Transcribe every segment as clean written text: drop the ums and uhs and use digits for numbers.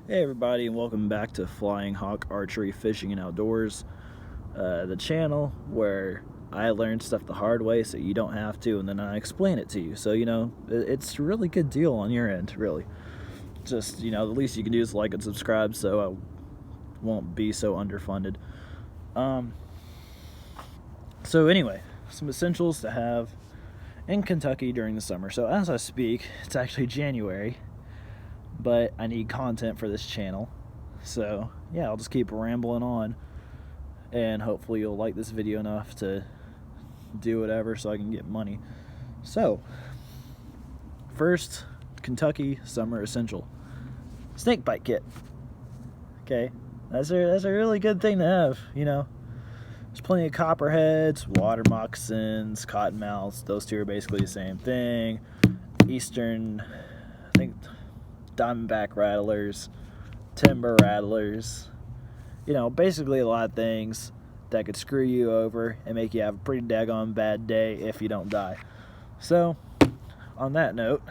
Hey everybody, and welcome back to Flying Hawk Archery Fishing and Outdoors, the channel where I learn stuff the hard way so you don't have to, and then I explain it to you. So, it's a really good deal on your end, really. Just, the least you can do is like and subscribe so I won't be so underfunded. So anyway, some essentials to have in Kentucky during the summer. So as I speak, it's actually January, but I need content for this channel. So yeah, I'll just keep rambling on, and hopefully you'll like this video enough to do whatever so I can get money. So first, Kentucky summer essential: snake bite kit. Okay, that's a really good thing to have. There's plenty of copperheads, water moccasins, cottonmouths. Those two are basically the same thing. Eastern, I think, diamondback rattlers, timber rattlers, basically a lot of things that could screw you over and make you have a pretty daggone bad day if you don't die. So, on that note,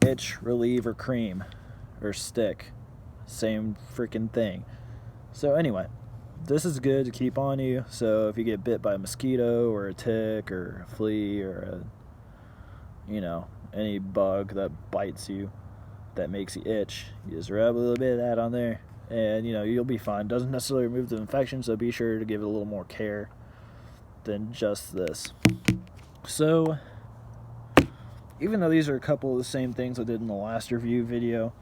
itch reliever cream or stick, same freaking thing. So anyway, this is good to keep on you. So if you get bit by a mosquito or a tick or a flea or any bug that bites you that makes you itch, you just rub a little bit of that on there, and you'll be fine. Doesn't necessarily remove the infection, so be sure to give it a little more care than just this. So even though these are a couple of the same things I did in the last review video,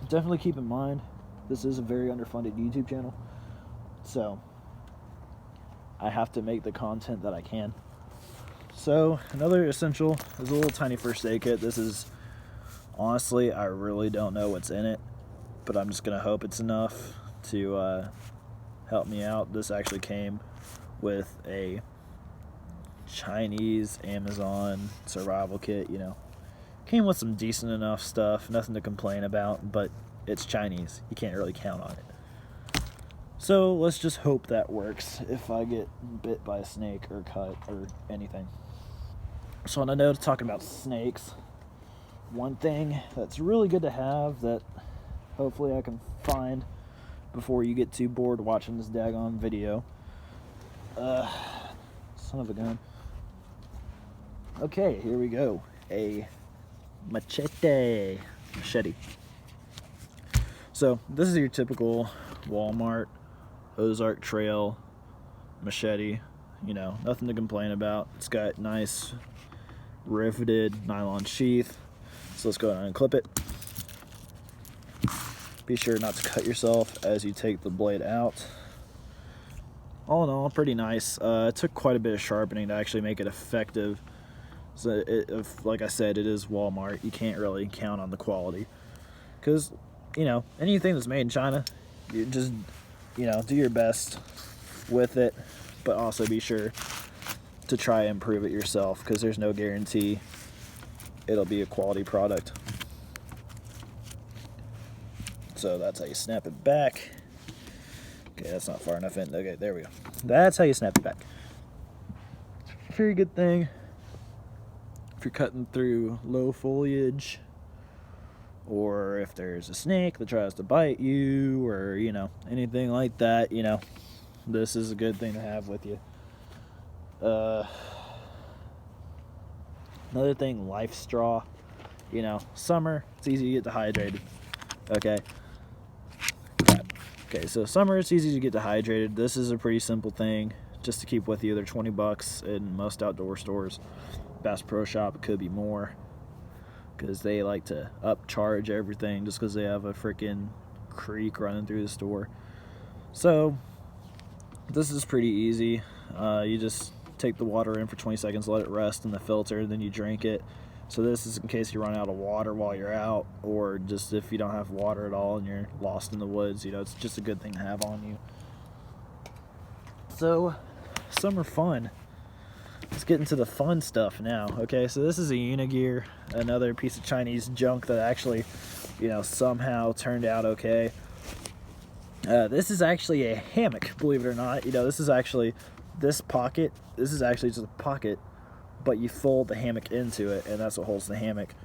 definitely keep in mind this is a very underfunded YouTube channel, so I have to make the content that I can. So another essential is a little tiny first aid kit. This is, honestly, I really don't know what's in it, but I'm just gonna hope it's enough to help me out. This actually came with a Chinese Amazon survival kit. Came with some decent enough stuff, nothing to complain about, but it's Chinese. You can't really count on it. So let's just hope that works if I get bit by a snake or cut or anything. So on a note of talking about snakes, one thing that's really good to have that hopefully I can find before you get too bored watching this daggone video. Son of a gun. Okay, here we go. A machete. So this is your typical Walmart Ozark Trail machete. Nothing to complain about. It's got nice riveted nylon sheath. So let's go ahead and clip it. Be sure not to cut yourself as you take the blade out. All in all, pretty nice. It took quite a bit of sharpening to actually make it effective. So like I said, it is Walmart. You can't really count on the quality, because anything that's made in China, you just do your best with it, but also be sure to try and improve it yourself, because there's no guarantee it'll be a quality product. So that's how you snap it back. Okay, that's not far enough in. Okay, there we go. That's how you snap it back. Very good thing if you're cutting through low foliage, or if there's a snake that tries to bite you, or anything like that. This is a good thing to have with you. Another thing, life straw. Summer, it's easy to get dehydrated. Okay, so summer, it's easy to get dehydrated. This is a pretty simple thing just to keep with you. They're $20 in most outdoor stores. Bass Pro Shop, it could be more, because they like to upcharge everything just because they have a freaking creek running through the store. So this is pretty easy. You just take the water in for 20 seconds, let it rest in the filter, and then you drink it. So this is in case you run out of water while you're out, or just if you don't have water at all and you're lost in the woods. It's just a good thing to have on you. So summer fun. Let's get into the fun stuff now. Okay, so this is a Unigear, another piece of Chinese junk that actually, somehow turned out okay. This is actually a hammock, believe it or not. This is actually just a pocket, but you fold the hammock into it, and that's what holds the hammock.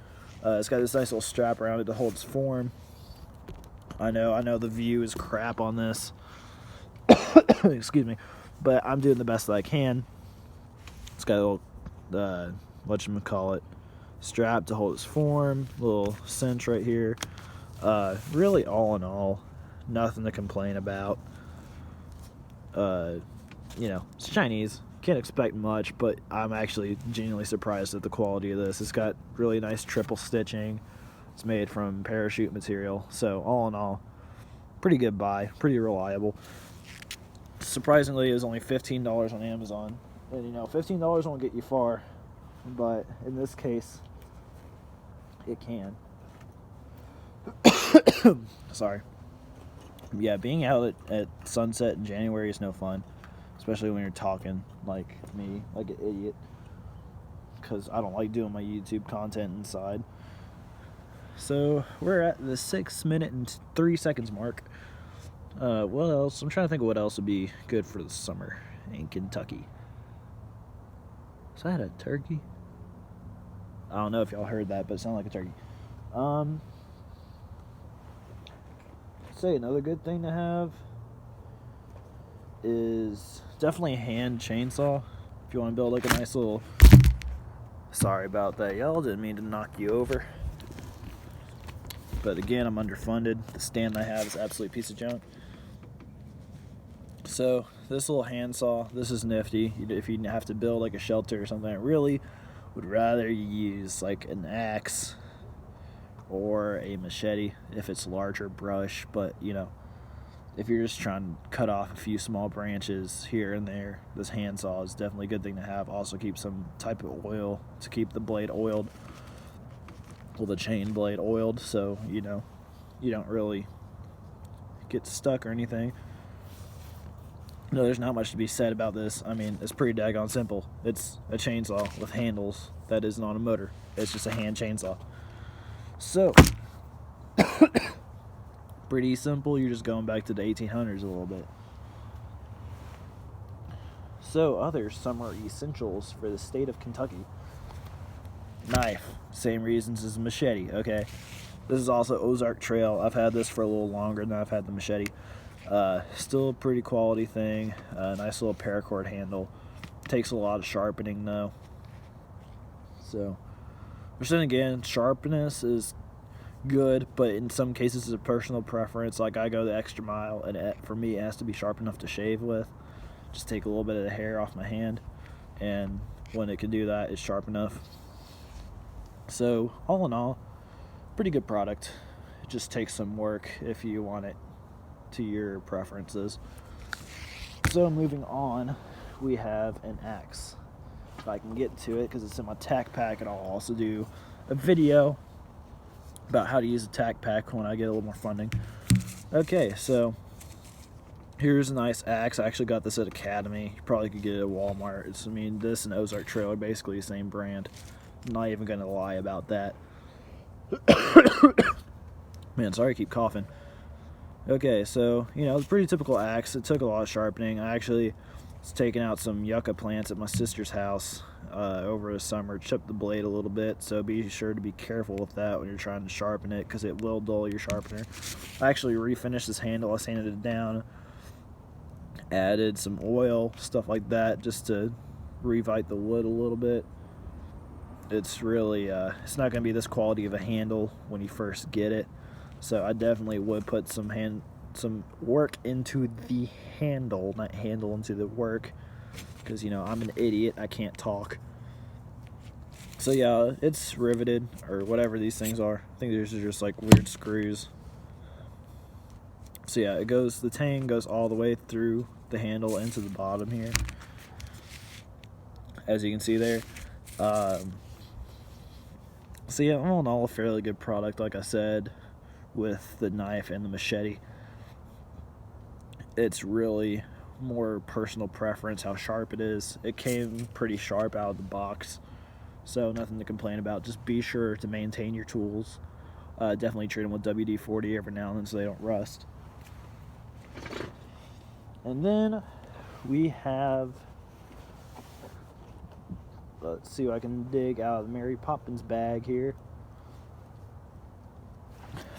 It's got this nice little strap around it to hold its form. I know the view is crap on this. Excuse me, but I'm doing the best that I can. It's got a little whatchamacallit strap to hold its form, little cinch right here. Really, all in all, nothing to complain about. It's Chinese, can't expect much, but I'm actually genuinely surprised at the quality of this. It's got really nice triple stitching. It's made from parachute material, so all in all, pretty good buy, pretty reliable. Surprisingly, it was only $15 on Amazon, and $15 won't get you far, but in this case, it can. Sorry. Yeah, being out at sunset in January is no fun, especially when you're talking like me, like an idiot, because I don't like doing my YouTube content inside. So we're at the 6 minute and 3 seconds mark. What else? I'm trying to think of what else would be good for the summer in Kentucky. Is that a turkey? I don't know if y'all heard that, but it sounded like a turkey. Say another good thing to have is definitely a hand chainsaw. If you want to build like a nice little... Sorry about that, y'all. Didn't mean to knock you over. But again, I'm underfunded. The stand I have is an absolute piece of junk. So this little handsaw, this is nifty. If you have to build like a shelter or something, I really would rather you use like an axe or a machete if it's larger brush. But if you're just trying to cut off a few small branches here and there, this handsaw is definitely a good thing to have. Also keep some type of oil to keep the blade oiled. Well, the chain blade oiled, so you don't really get stuck or anything. No, there's not much to be said about this. I mean, it's pretty daggone simple. It's a chainsaw with handles that isn't on a motor. It's just a hand chainsaw. So, pretty simple. You're just going back to the 1800s a little bit. So, other summer essentials for the state of Kentucky. Knife, same reasons as a machete. Okay, this is also Ozark Trail. I've had this for a little longer than I've had the machete. Still a pretty quality thing. Nice little paracord handle. Takes a lot of sharpening though. So, which then again, sharpness is good, but in some cases it's a personal preference. Like I go the extra mile, and for me it has to be sharp enough to shave with. Just take a little bit of the hair off my hand, and when it can do that, it's sharp enough. So, all in all, pretty good product. It just takes some work if you want it to your preferences. So, moving on, we have an axe. If I can get to it, because it's in my tack pack, and I'll also do a video about how to use a tack pack when I get a little more funding. Okay, so here's a nice axe. I actually got this at Academy. You probably could get it at Walmart. This and Ozark Trail are basically the same brand. I'm not even going to lie about that. Man, sorry I keep coughing. Okay, so, it's a pretty typical axe. It took a lot of sharpening. I actually was taking out some yucca plants at my sister's house over the summer. Chipped the blade a little bit, so be sure to be careful with that when you're trying to sharpen it, because it will dull your sharpener. I actually refinished this handle. I sanded it down, added some oil, stuff like that, just to revite the wood a little bit. It's really, it's not going to be this quality of a handle when you first get it. So I definitely would put some work into the handle, not handle into the work. Because, I'm an idiot. I can't talk. So yeah, it's riveted, or whatever these things are. I think these are just like weird screws. So yeah, the tang goes all the way through the handle into the bottom here. As you can see there. So yeah, all in all, a fairly good product, like I said, with the knife and the machete. It's really more personal preference how sharp it is. It came pretty sharp out of the box, so nothing to complain about. Just be sure to maintain your tools. Definitely treat them with WD-40 every now and then so they don't rust. And then we have... Let's see what I can dig out of the Mary Poppins bag here.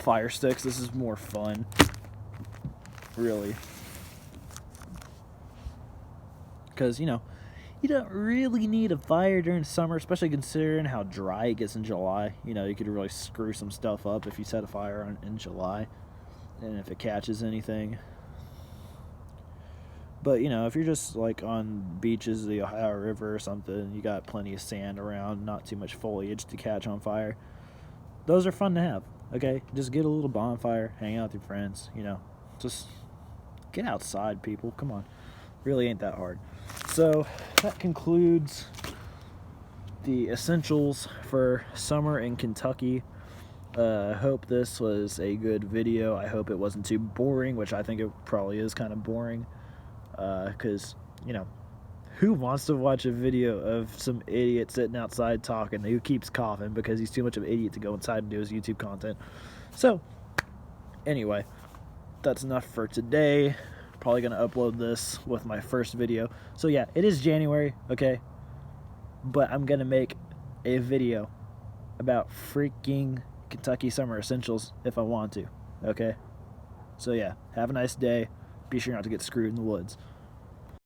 fire sticks. This is more fun, really, because, you know, you don't really need a fire during summer, especially considering how dry it gets in July. You know, you could really screw some stuff up if you set a fire on in July, and if it catches anything. But, you know, if you're just like on beaches of the Ohio River or something, you got plenty of sand around, not too much foliage to catch on fire. Those are fun to have, okay? Just get a little bonfire, hang out with your friends, you know. Just get outside, people. Come on. Really ain't that hard. So, that concludes the essentials for summer in Kentucky. I hope this was a good video. I hope it wasn't too boring, which I think it probably is kind of boring. Because, you know, who wants to watch a video of some idiot sitting outside talking who keeps coughing because he's too much of an idiot to go inside and do his YouTube content? So, anyway, that's enough for today. Probably going to upload this with my first video. So, yeah, it is January, okay? But I'm going to make a video about freaking Kentucky summer essentials if I want to, okay? So, yeah, have a nice day. Be sure not to get screwed in the woods.